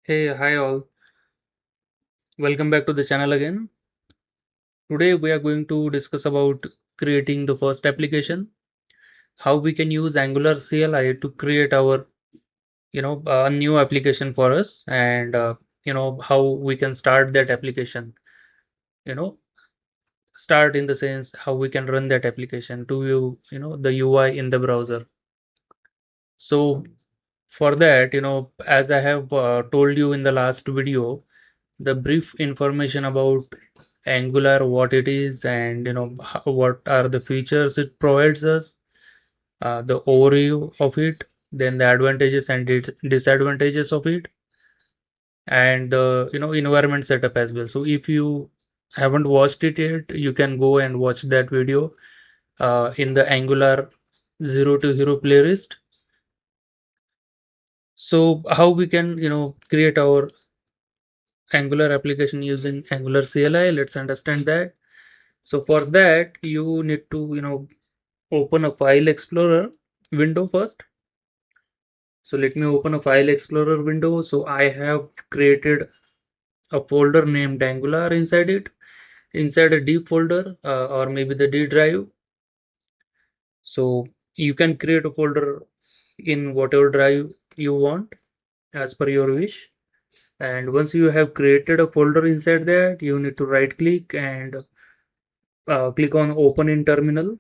Hey, hi all. Welcome back to the channel again. Today we are going to discuss about creating the first application, how we can use Angular CLI to create our, a new application for us and, how we can start that application, you know, start in the sense how we can run that application to view, the UI in the browser. So for that, as I have told you in the last video, the brief information about Angular, what it is, and what are the features it provides us, the overview of it, then the advantages and disadvantages of it, and the environment setup as well. So if you haven't watched it yet, you can go and watch that video in the Angular 0 to Hero playlist. So how we can create our Angular application using Angular CLI? Let's understand that. So for that, you need to, open a file explorer window first. So let me open a file explorer window. So I have created a folder named Angular inside it, inside a D folder or maybe the D drive. So you can create a folder in whatever drive you want as per your wish. And once you have created a folder inside that, you need to right click and click on open in terminal.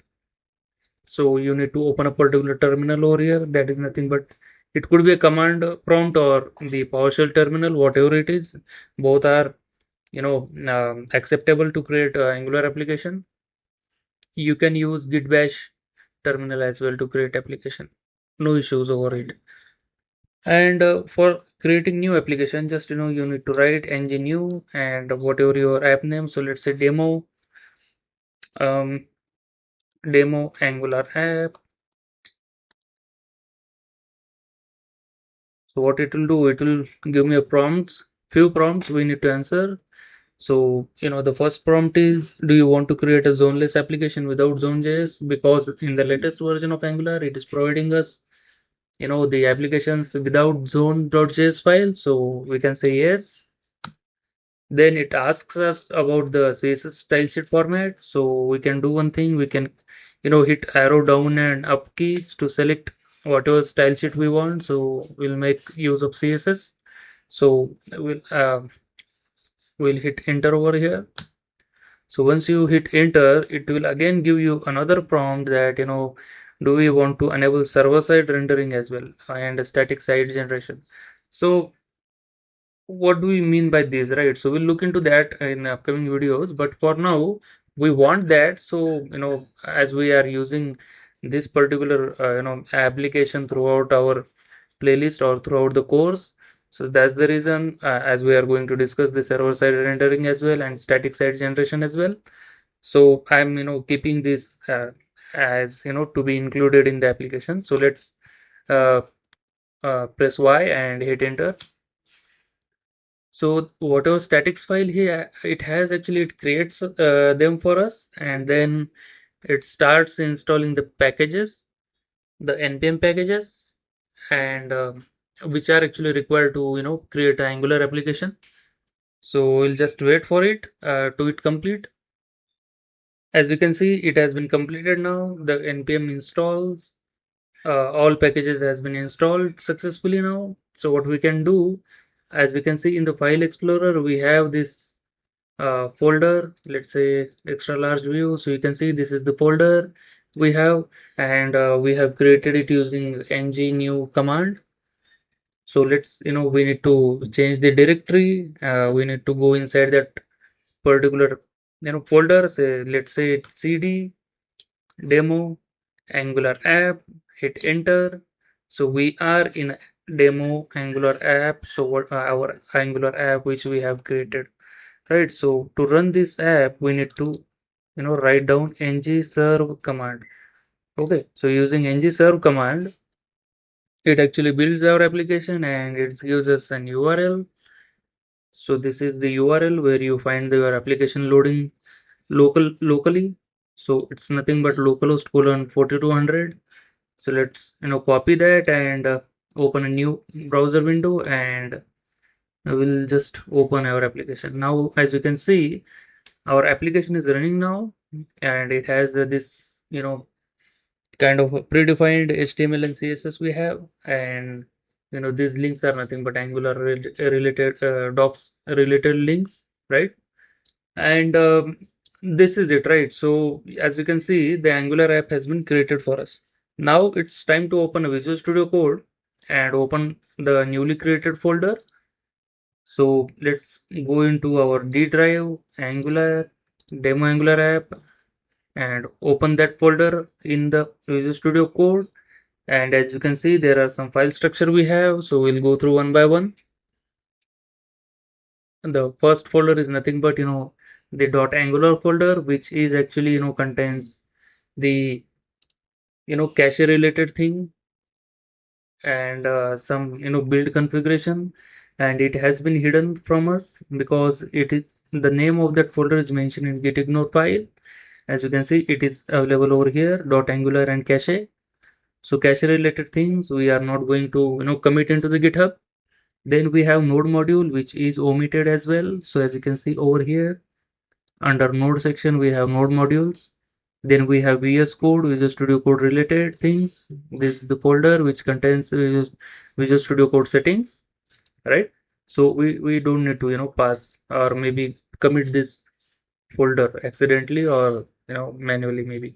So you need to open a particular terminal over here. That is nothing but it could be a command prompt or the PowerShell terminal, whatever it is. Both are acceptable to create Angular application. You can use Git Bash terminal as well to create application. No issues over it. And for creating new application, just you need to write ng new and whatever your app name. So let's say um, demo Angular app. So what it will do, it will give me a few prompts we need to answer. So, the first prompt is, do you want to create a zoneless application without Zone.js? Because in the latest version of Angular, it is providing us, the applications without zone.js file. So we can say yes. Then it asks us about the CSS style sheet format. So we can do one thing, we can, hit arrow down and up keys to select whatever style sheet we want. So we'll make use of CSS. So we'll hit enter over here. So once you hit enter, it will again give you another prompt that, do we want to enable server-side rendering as well and static site generation. So what do we mean by this, right? So we'll look into that in upcoming videos, but for now we want that. So as we are using this particular application throughout our playlist or throughout the course, so that's the reason as we are going to discuss the server-side rendering as well and static site generation as well. So I'm keeping this as to be included in the application. So let's uh, press Y and hit enter. So whatever statics file here it has, actually it creates them for us, and then it starts installing the packages, the npm packages, and which are actually required to create an Angular application. So we'll just wait for it to it complete. As you can see, it has been completed now. The npm installs all packages has been installed successfully now. So what we can do, as we can see in the file explorer, we have this folder, let's say extra large view. So you can see this is the folder we have, and we have created it using ng new command. So let's we need to change the directory. We need to go inside that particular folder. Say let's say it's cd demo Angular app, hit enter. So we are in demo Angular app. So what our Angular app which we have created, right? So to run this app, we need to write down ng serve command. Okay, so using ng serve command, it actually builds our application and it gives us an URL. So this is the URL where you find your application loading locally. So it's nothing but localhost colon 4200. So let's copy that and open a new browser window and I will just open our application. Now, as you can see, our application is running now, and it has this, kind of a predefined HTML and CSS we have, and these links are nothing but Angular related docs related links, right? And this is it, right? So as you can see, the Angular app has been created for us. Now it's time to open a Visual Studio Code and open the newly created folder. So let's go into our D drive, Angular, demo Angular app, and open that folder in the Visual Studio Code. And as you can see, there are some file structure we have, so we'll go through one by one. And the first folder is nothing but the .angular folder, which is actually contains the cache related thing, and some build configuration, and it has been hidden from us because it is the name of that folder is mentioned in gitignore file. As you can see, it is available over here, .angular and cache. So cache related things we are not going to commit into the GitHub. Then we have node module, which is omitted as well. So as you can see over here, under node section, we have node modules. Then we have VS Code, Visual Studio Code related things. This is the folder which contains Visual Studio Code settings, right? So we don't need to pass or maybe commit this folder accidentally or manually maybe,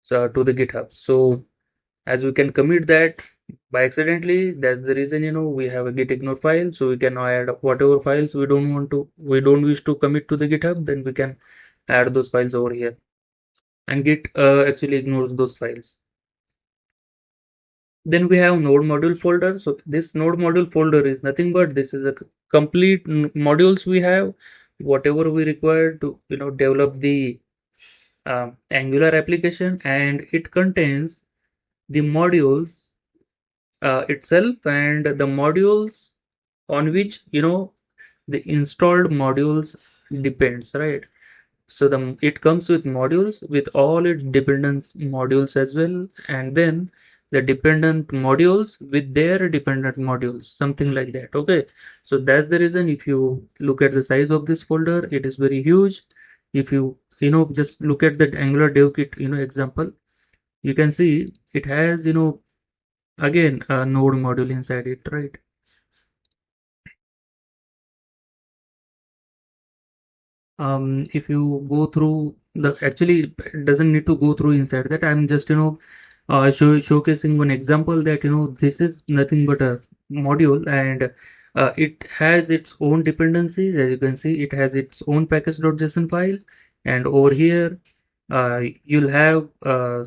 so to the GitHub. So as we can commit that by accidentally, that's the reason we have a gitignore file, so we can add whatever files we don't wish to commit to the GitHub, then we can add those files over here, and Git actually ignores those files. Then we have node module folder. So this node module folder is nothing but this is a complete modules we have, whatever we require to develop the Angular application, and it contains the modules itself and the modules on which the installed modules depends, right? So it comes with modules with all its dependence modules as well, and then the dependent modules with their dependent modules, something like that. Okay, so that's the reason if you look at the size of this folder, it is very huge. If you just look at that Angular dev kit example, you can see it has again a node module inside it, right? If you go through the actually it doesn't need to go through inside that. I'm just showcasing one example that this is nothing but a module, and it has its own dependencies. As you can see, it has its own package.json file, and over here you'll have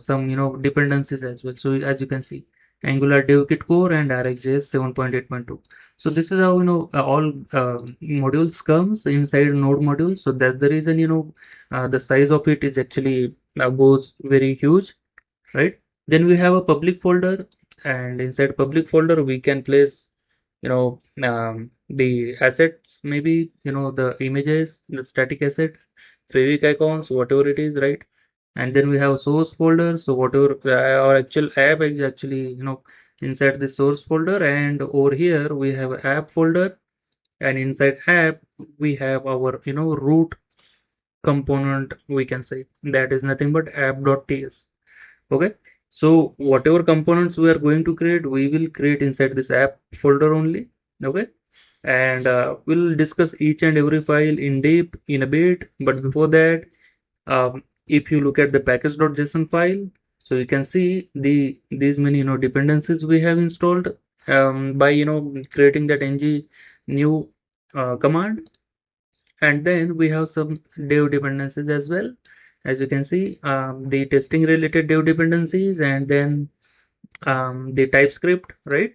some dependencies as well. So as you can see, Angular dev kit core and RxJS 7.8.2. So this is how all modules comes inside node module. So that's the reason the size of it is actually goes very huge, right? Then we have a public folder, and inside public folder we can place the assets, maybe the images, the static assets, favicon icons, whatever it is, right? And then we have source folder. So whatever our actual app is actually inside the source folder, and over here we have app folder, and inside app we have our root component, we can say that is nothing but app.ts. Okay, so whatever components we are going to create, we will create inside this app folder only. Okay, and we'll discuss each and every file in depth in a bit, but before that, if you look at the package.json file, so you can see these many dependencies we have installed by creating that ng new command, and then we have some dev dependencies as well. As you can see, the testing related dev dependencies, and then the TypeScript, right?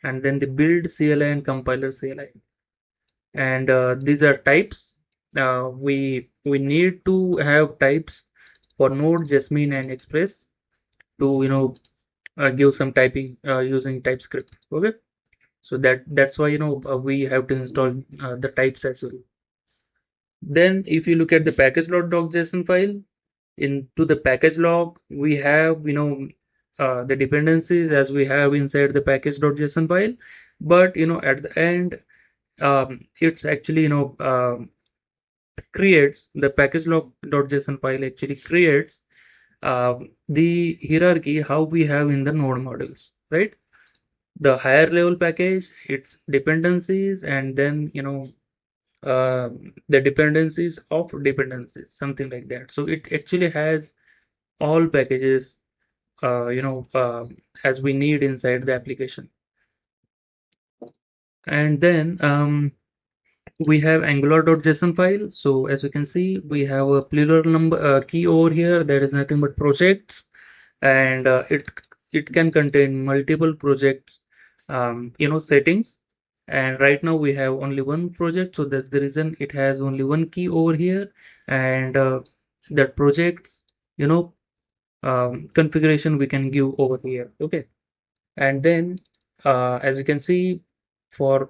And then the build CLI and compiler CLI, and these are types. We need to have types for Node, Jasmine, and Express to give some typing using TypeScript. Okay, so that's why we have to install the types as well. Then if you look at the package.docjson file, into the package log we have the dependencies as we have inside the package.json file, but at the end it's actually creates the package log.json file actually creates the hierarchy how we have in the node models, right? The higher level package, its dependencies, and then uh, the dependencies of dependencies, something like that. So it actually has all packages as we need inside the application. And then we have angular.json file. So as you can see, we have a plural number key over here that is nothing but projects, and it can contain multiple projects settings. And right now we have only one project, so that's the reason it has only one key over here. And that projects you know configuration we can give over here. Okay. And then as you can see, for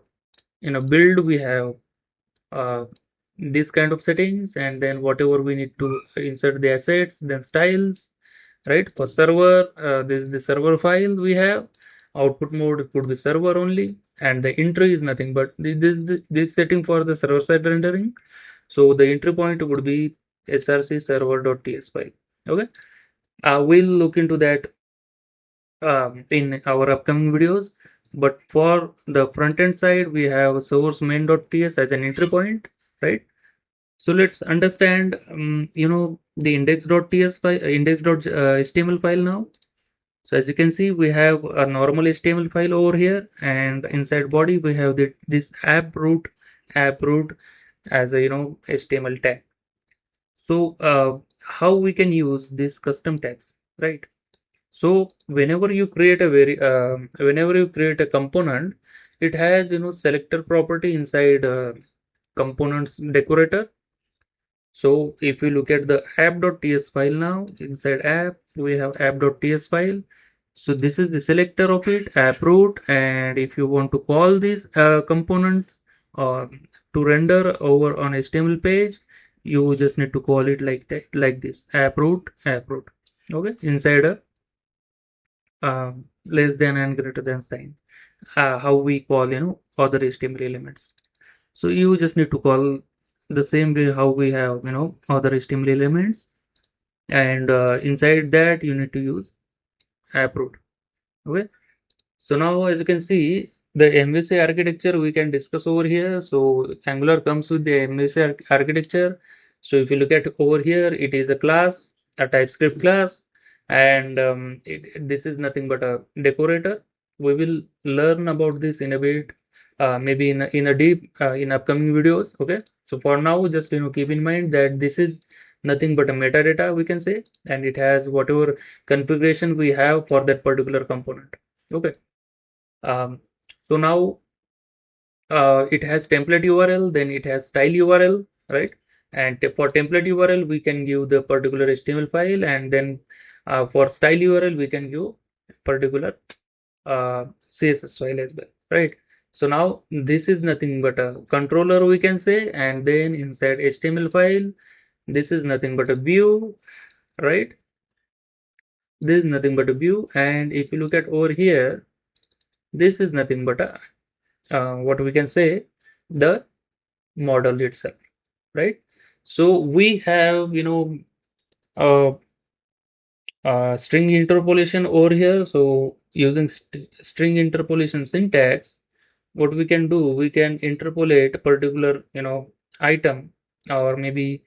build we have uh, this kind of settings, and then whatever we need to insert the assets, then styles, right? For server, this is the server file we have. Output mode could be server only, and the entry is nothing but this setting for the server side rendering. So the entry point would be src server.ts file. Okay. We'll look into that in our upcoming videos. But for the front end side, we have source main.ts as an entry point, right? So let's understand, the index.ts file, index.html file now. So as you can see, we have a normal HTML file over here, and inside body we have this app root as a HTML tag. So how we can use this custom tags, right? So whenever you create a component, it has selector property inside components decorator. So if you look at the app.ts file now, inside app we have app.ts file. So this is the selector of it, app root, and if you want to call these components uh, to render over on HTML page, you just need to call it like that, like this, app root. Okay, inside a less than and greater than sign. How we call other HTML elements. So you just need to call the same way how we have other HTML elements, and inside that you need to use app root. Okay. So now as you can see, the MVC architecture we can discuss over here. So Angular comes with the MVC architecture. So if you look at over here, it is a class, a TypeScript class, and this is nothing but a decorator. We will learn about this in a bit, maybe in a deep in upcoming videos. Okay. So for now, just keep in mind that this is nothing but a metadata we can say, and it has whatever configuration we have for that particular component. Okay. um, so now it has template URL, then it has style URL, right? And for template URL, we can give the particular HTML file, and then for style URL, we can give particular CSS file as well, right? So now this is nothing but a controller we can say, and then inside HTML file, this is nothing but a view, right? This is nothing but a view, and if you look at over here, this is nothing but a what we can say, the model itself, right? So we have uh, string interpolation over here. So using string interpolation syntax, what we can do, we can interpolate a particular item, or maybe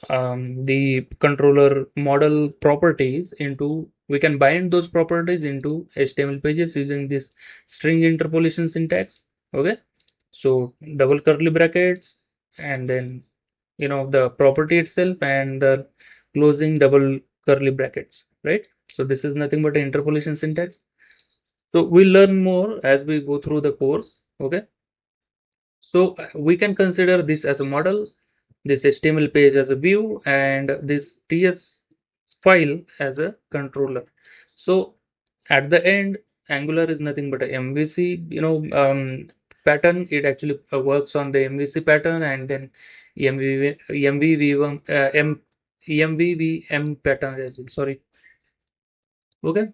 the controller model properties into, we can bind those properties into HTML pages using this string interpolation syntax. Okay. So double curly brackets, and then the property itself, and the closing double curly brackets, right? So this is nothing but an interpolation syntax. So we'll learn more as we go through the course. Okay. So we can consider this as a model, this HTML page as a view, and this TS file as a controller. So at the end, Angular is nothing but a MVC, pattern. It actually works on the MVC pattern, and then MVVM pattern as well. Sorry. Okay.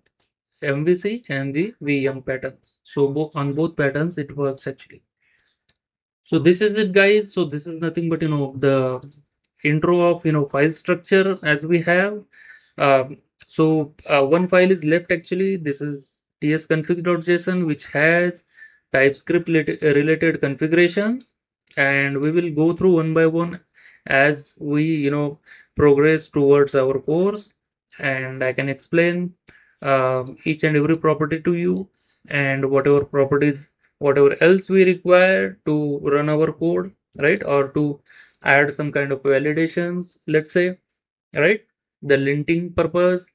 MVC and the VM patterns. So on both patterns, it works actually. So this is it, guys. So this is nothing but the intro of file structure as we have. One file is left actually. This is tsconfig.json, which has TypeScript related configurations, and we will go through one by one as we progress towards our course, and I can explain each and every property to you, and whatever properties, whatever else we require to run our code, right, or to add some kind of validations, let's say, right? The linting purpose,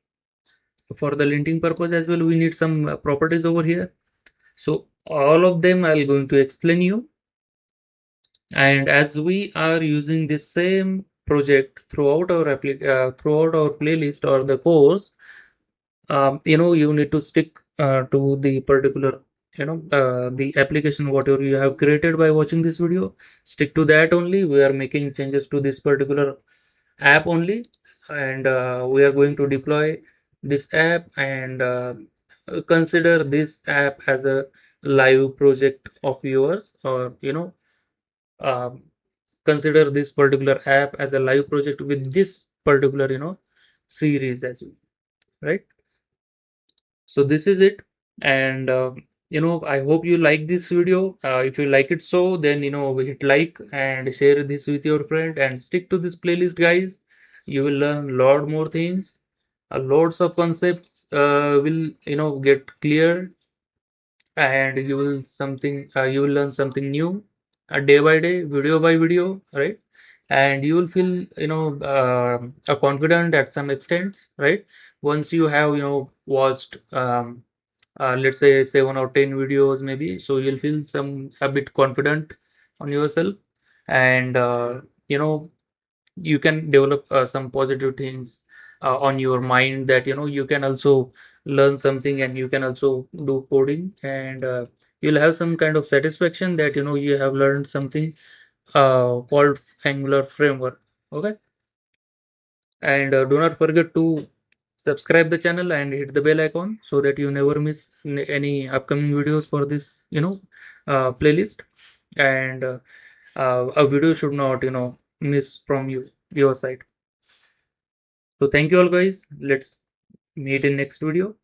for the linting purpose as well, we need some properties over here. So all of them I'm going to explain you. And as we are using the same project throughout our playlist or the course, you need to stick to the particular, the application whatever you have created by watching this video. Stick to that only. We are making changes to this particular app only, and we are going to deploy this app, and consider this app as a live project of yours, or um, consider this particular app as a live project with this particular series as well, right? So this is it, and I hope you like this video. If you like it, so then hit like and share this with your friend, and stick to this playlist, guys. You will learn a lot more things. Lots of concepts will get clear, and you will learn something new day by day, video by video, right? And you will feel confident at some extent, right? Once you have watched let's say 7 or 10 videos maybe, so you'll feel some a bit confident on yourself, and you can develop some positive things on your mind, that you can also learn something, and you can also do coding, and you'll have some kind of satisfaction that you have learned something called Angular framework. Okay, and do not forget to subscribe the channel and hit the bell icon so that you never miss any upcoming videos for this playlist, and a video should not miss from your side. So thank you all, guys. Let's meet in next video.